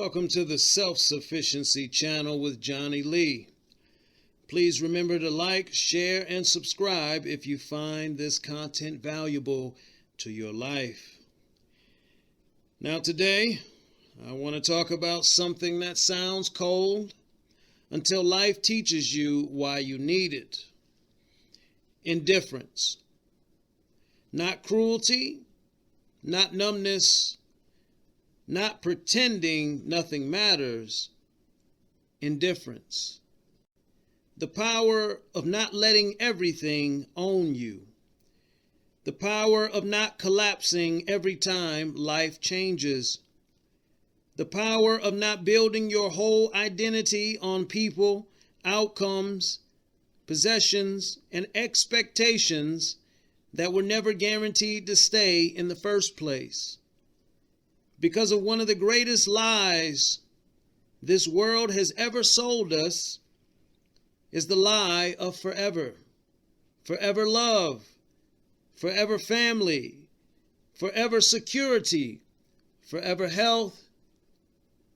Welcome to the Self-Sufficiency channel with Johnny Lee. Please remember to like, share, and subscribe if you find this content valuable to your life. Now today, I want to talk about something that sounds cold until life teaches you why you need it. Indifference. Not cruelty, not numbness, not pretending nothing matters. Indifference. The power of not letting everything own you. The power of not collapsing every time life changes. The power of not building your whole identity on people, outcomes, possessions, and expectations that were never guaranteed to stay in the first place. Because of one of the greatest lies this world has ever sold us is the lie of forever. Forever love, forever family, forever security, forever health,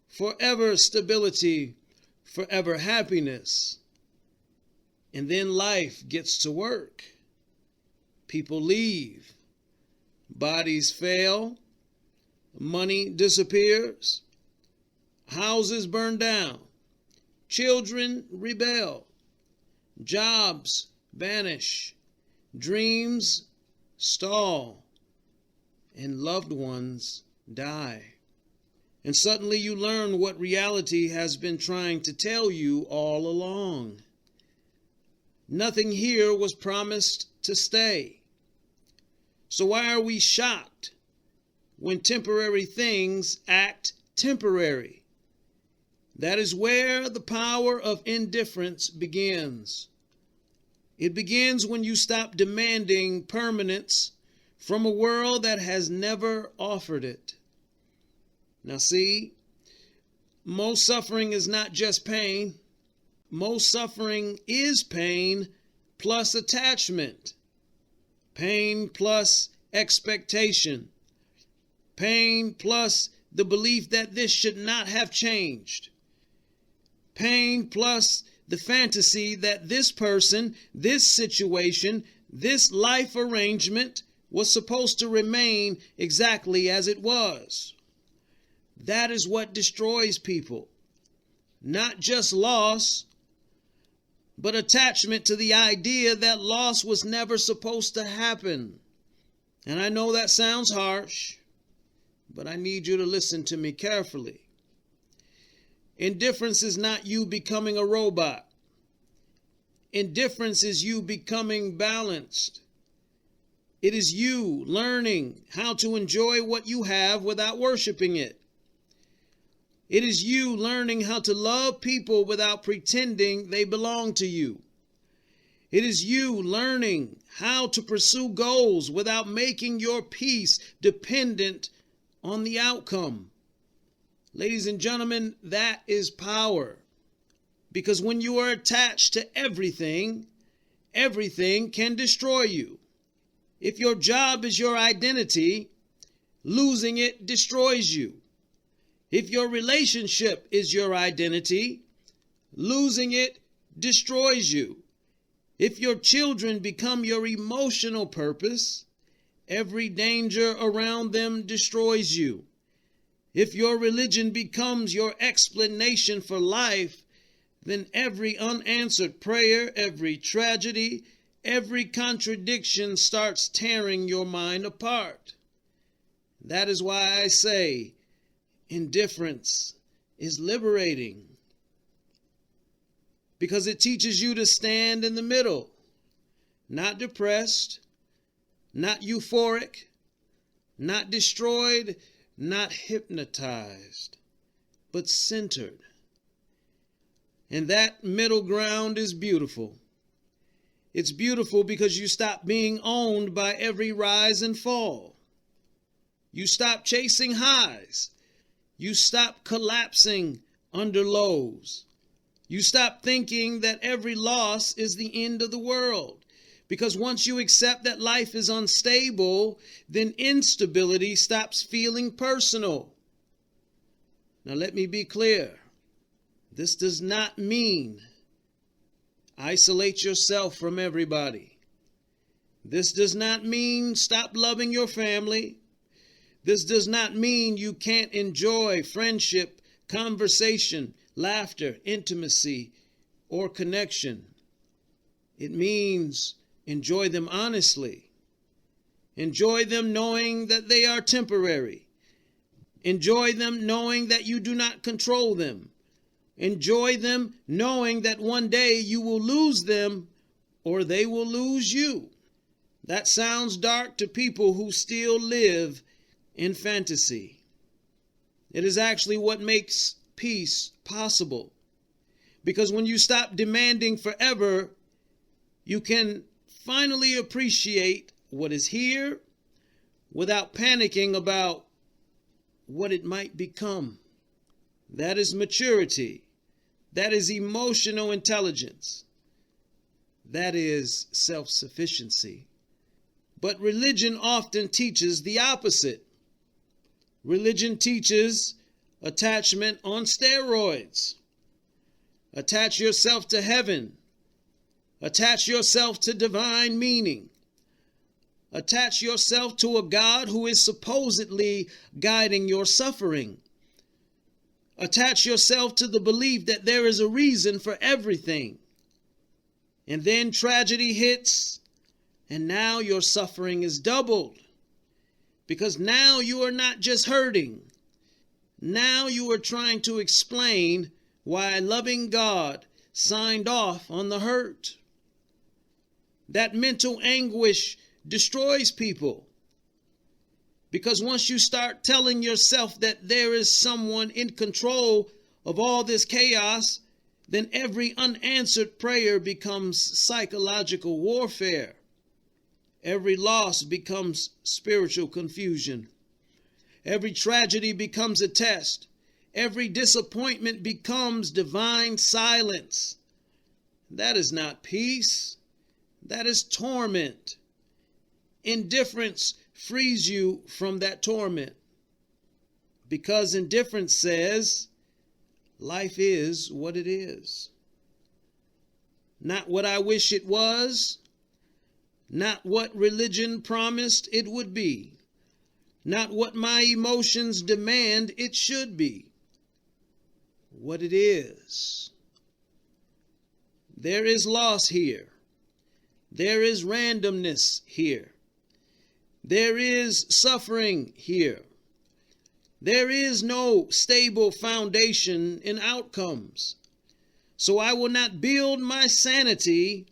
forever stability, forever happiness. And then life gets to work. People leave. Bodies fail. Money disappears. Houses burn down. Children rebel. Jobs vanish. Dreams stall. And loved ones die. And suddenly you learn what reality has been trying to tell you all along. Nothing here was promised to stay. So why are we shocked when temporary things act temporary? That is where the power of indifference begins. It begins when you stop demanding permanence from a world that has never offered it. Now see, most suffering is not just pain. Most suffering is pain plus attachment. Pain plus expectation. Pain plus the belief that this should not have changed. Pain plus the fantasy that this person, this situation, this life arrangement was supposed to remain exactly as it was. That is what destroys people. Not just loss, but attachment to the idea that loss was never supposed to happen. And I know that sounds harsh, but I need you to listen to me carefully. Indifference is not you becoming a robot. Indifference is you becoming balanced. It is you learning how to enjoy what you have without worshiping it. It is you learning how to love people without pretending they belong to you. It is you learning how to pursue goals without making your peace dependent on the outcome. Ladies and gentlemen, that is power. Because when you are attached to everything, everything can destroy you. If your job is your identity, losing it destroys you. If your relationship is your identity, losing it destroys you. If your children become your emotional purpose, every danger around them destroys you. If your religion becomes your explanation for life, then every unanswered prayer, every tragedy, every contradiction starts tearing your mind apart. That is why I say, indifference is liberating, because it teaches you to stand in the middle, not depressed, not euphoric, not destroyed, not hypnotized, but centered. And that middle ground is beautiful. It's beautiful because you stop being owned by every rise and fall. You stop chasing highs. You stop collapsing under lows. You stop thinking that every loss is the end of the world. Because once you accept that life is unstable, then instability stops feeling personal. Now let me be clear. This does not mean isolate yourself from everybody. This does not mean stop loving your family. This does not mean you can't enjoy friendship, conversation, laughter, intimacy, or connection. It means enjoy them honestly. Enjoy them knowing that they are temporary. Enjoy them knowing that you do not control them. Enjoy them knowing that one day you will lose them or they will lose you. That sounds dark to people who still live in fantasy. It is actually what makes peace possible. Because when you stop demanding forever, you can finally appreciate what is here without panicking about what it might become. That is maturity. That is emotional intelligence. That is self-sufficiency. But religion often teaches the opposite. Religion teaches attachment on steroids. Attach yourself to heaven. Attach yourself to divine meaning. Attach yourself to a God who is supposedly guiding your suffering. Attach yourself to the belief that there is a reason for everything. And then tragedy hits, and now your suffering is doubled. Because now you are not just hurting. Now you are trying to explain why a loving God signed off on the hurt. That mental anguish destroys people. Because once you start telling yourself that there is someone in control of all this chaos, then every unanswered prayer becomes psychological warfare. Every loss becomes spiritual confusion. Every tragedy becomes a test. Every disappointment becomes divine silence. That is not peace. That is torment. Indifference frees you from that torment. Because indifference says, life is what it is. Not what I wish it was. Not what religion promised it would be. Not what my emotions demand it should be. What it is. There is loss here. There is randomness here. There is suffering here. There is no stable foundation in outcomes. So I will not build my sanity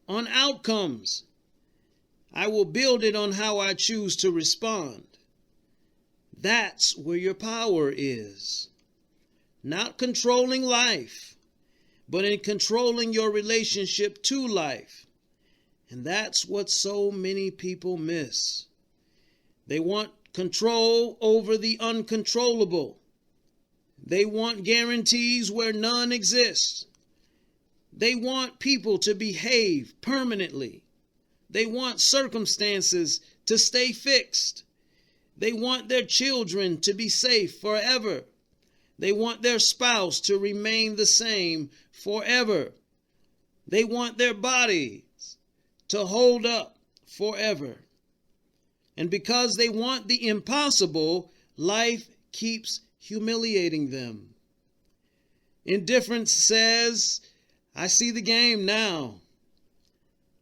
on outcomes. I will build it on how I choose to respond. That's where your power is. Not controlling life, but in controlling your relationship to life. And that's what so many people miss. They want control over the uncontrollable. They want guarantees where none exist. They want people to behave permanently. They want circumstances to stay fixed. They want their children to be safe forever. They want their spouse to remain the same forever. They want their bodies to hold up forever. And because they want the impossible, life keeps humiliating them. Indifference says, I see the game now.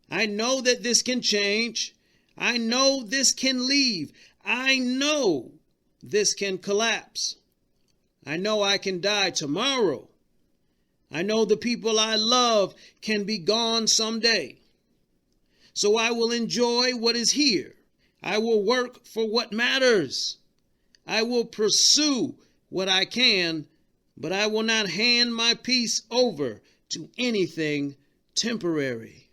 I know that this can change. I know this can leave. I know this can collapse. I know I can die tomorrow. I know the people I love can be gone someday. So I will enjoy what is here. I will work for what matters. I will pursue what I can, but I will not hand my peace over to anything temporary.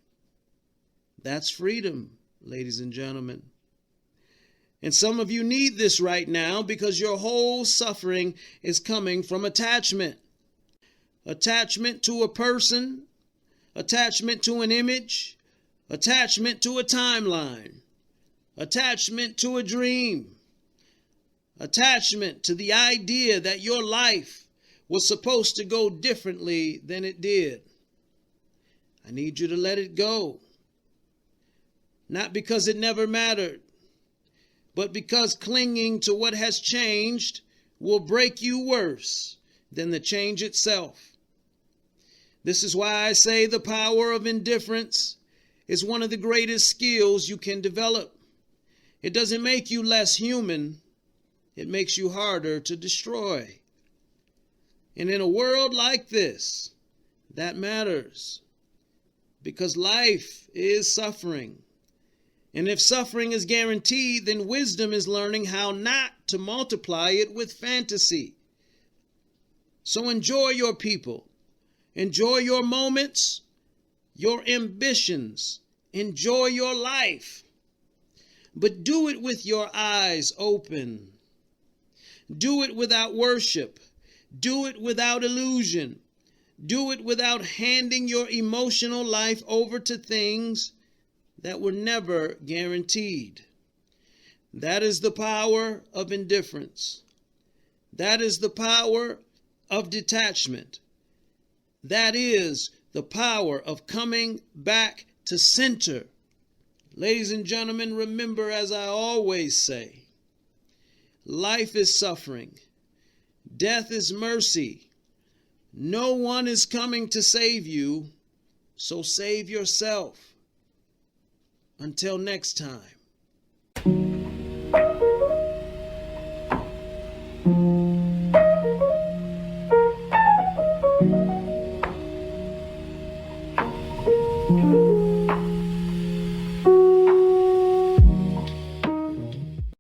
That's freedom, ladies and gentlemen. And some of you need this right now because your whole suffering is coming from attachment. Attachment to a person, attachment to an image, attachment to a timeline, attachment to a dream, attachment to the idea that your life was supposed to go differently than it did. I need you to let it go. Not because it never mattered, but because clinging to what has changed will break you worse than the change itself. This is why I say the power of indifference is one of the greatest skills you can develop. It doesn't make you less human. It makes you harder to destroy. And in a world like this, that matters, because life is suffering. And if suffering is guaranteed, then wisdom is learning how not to multiply it with fantasy. So enjoy your people. Enjoy your moments, your ambitions. Enjoy your life. But do it with your eyes open. Do it without worship. Do it without illusion. Do it without handing your emotional life over to things that were never guaranteed. That is the power of indifference. That is the power of detachment. That is the power of coming back to center. Ladies and gentlemen, remember, as I always say, life is suffering. Death is mercy. No one is coming to save you, so save yourself. Until next time.